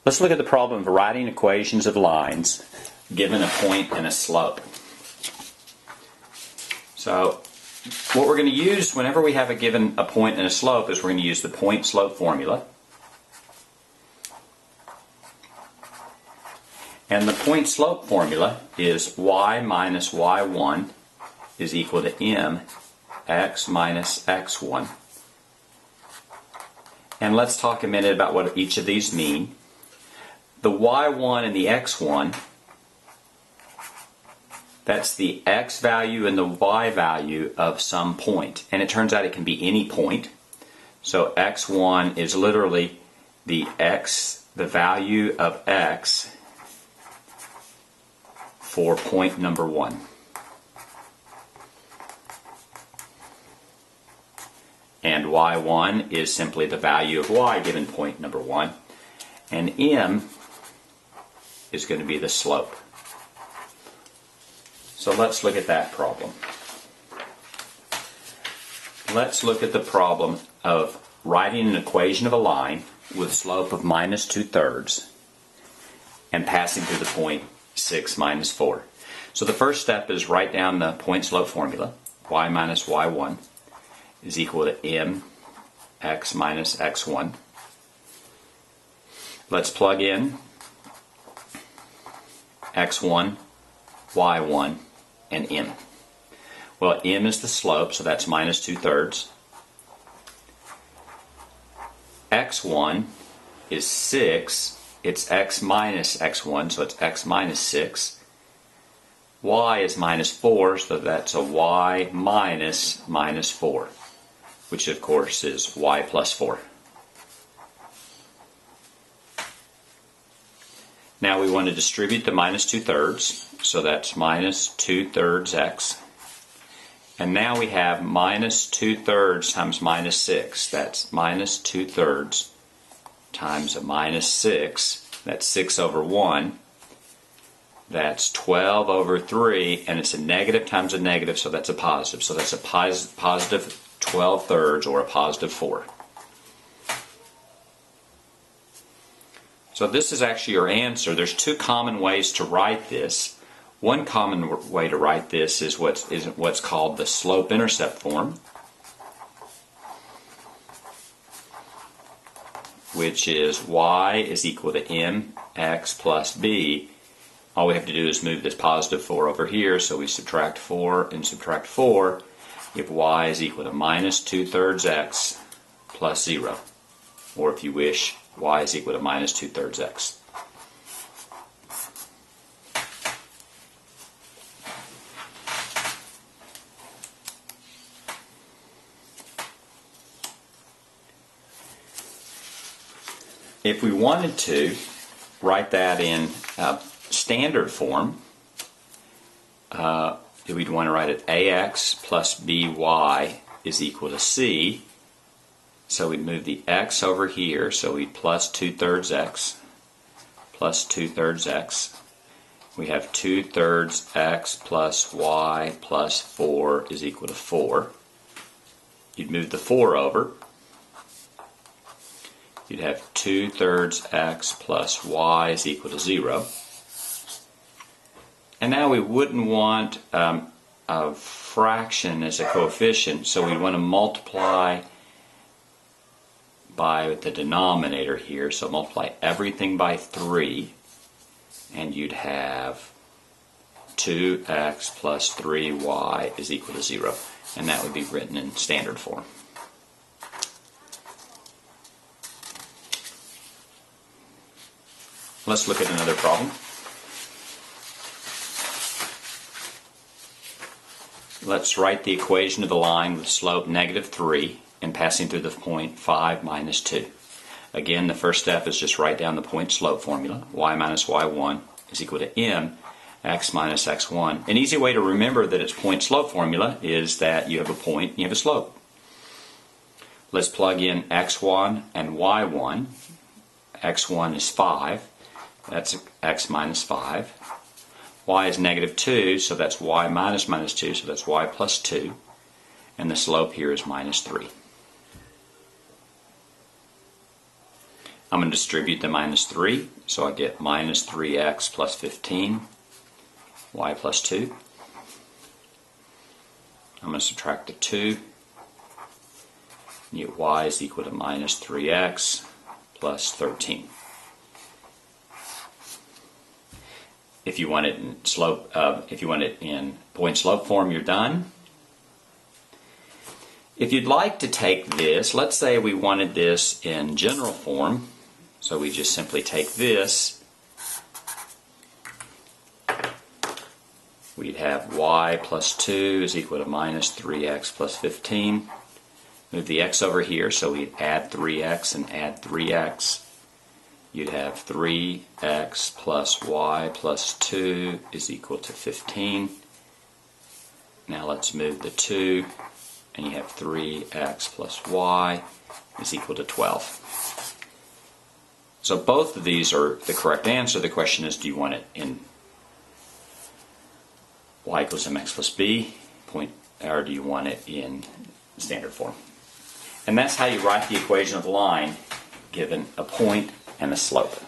Let's look at the problem of writing equations of lines given a point and a slope. So what we're going to use whenever we have a point and a slope is we're going to use the point-slope formula. And the point-slope formula is y minus y1 is equal to mx minus x1. And let's talk a minute about what each of these mean. The y1 and the x1, that's the x value and the y value of some point. And it turns out it can be any point. So x1 is literally the value of x for point number 1. And y1 is simply the value of y given point number 1. And m is going to be the slope. So let's look at that problem. Let's look at the problem of writing an equation of a line with a slope of minus 2/3 and passing through the point 6 minus 4. So the first step is write down the point-slope formula. Y minus y1 is equal to mx minus x1. Let's plug in x1, y1, and m. Well, m is the slope, so that's minus 2/3. x1 is 6. It's x minus x1, so it's x minus 6. Y is minus 4, so that's a y minus minus 4, which of course is y plus 4. Now we want to distribute the minus 2/3, so that's minus 2/3 x. And now we have minus 2/3 times minus 6. That's minus 2/3 times a minus 6. That's 6 over 1. That's 12 over 3, and it's a negative times a negative, so that's a positive. So that's a positive 12/3 or a positive 4. So this is actually your answer. There's two common ways to write this. One common way to write this is what's called the Slope-Intercept Form, which is y is equal to mx plus b. All we have to do is move this positive 4 over here, so we subtract 4 and subtract 4. If y is equal to minus 2/3 x plus 0, or if you wish, y is equal to minus 2/3 x. If we wanted to write that in standard form, we'd want to write it ax plus by is equal to c. So we'd move the x over here, so we'd plus 2/3 x plus 2/3 x. We have 2/3 x plus y plus 4 is equal to 4. You'd move the 4 over. You'd have 2/3 x plus y is equal to 0. And now we wouldn't want a fraction as a coefficient, so we'd want to multiply by the denominator here. So multiply everything by 3, and you'd have 2x plus 3y is equal to 0. And that would be written in standard form. Let's look at another problem. Let's write the equation of the line with slope negative 3 and passing through the point 5 minus 2. Again, the first step is just write down the point-slope formula. Y minus y1 is equal to mx minus x1. An easy way to remember that it's point-slope formula is that you have a point and you have a slope. Let's plug in x1 and y1. x1 is 5. That's x minus 5. Y is negative 2, so that's y minus minus 2, so that's y plus 2. And the slope here is minus 3. I'm going to distribute the minus 3, so I get minus 3x plus 15, y plus 2. I'm going to subtract the 2, and get y is equal to minus 3x plus 13. If you want it in point slope form, you're done. If you'd like to take this, let's say we wanted this in general form, so we just simply take this. We'd have y plus 2 is equal to minus 3x plus 15. Move the x over here, so we'd add 3x and add 3x. You'd have 3x plus y plus 2 is equal to 15. Now let's move the 2, and you have 3x plus y is equal to 12. So both of these are the correct answer. The question is, do you want it in y equals mx plus b, or do you want it in standard form? And that's how you write the equation of the line given a point and a slope.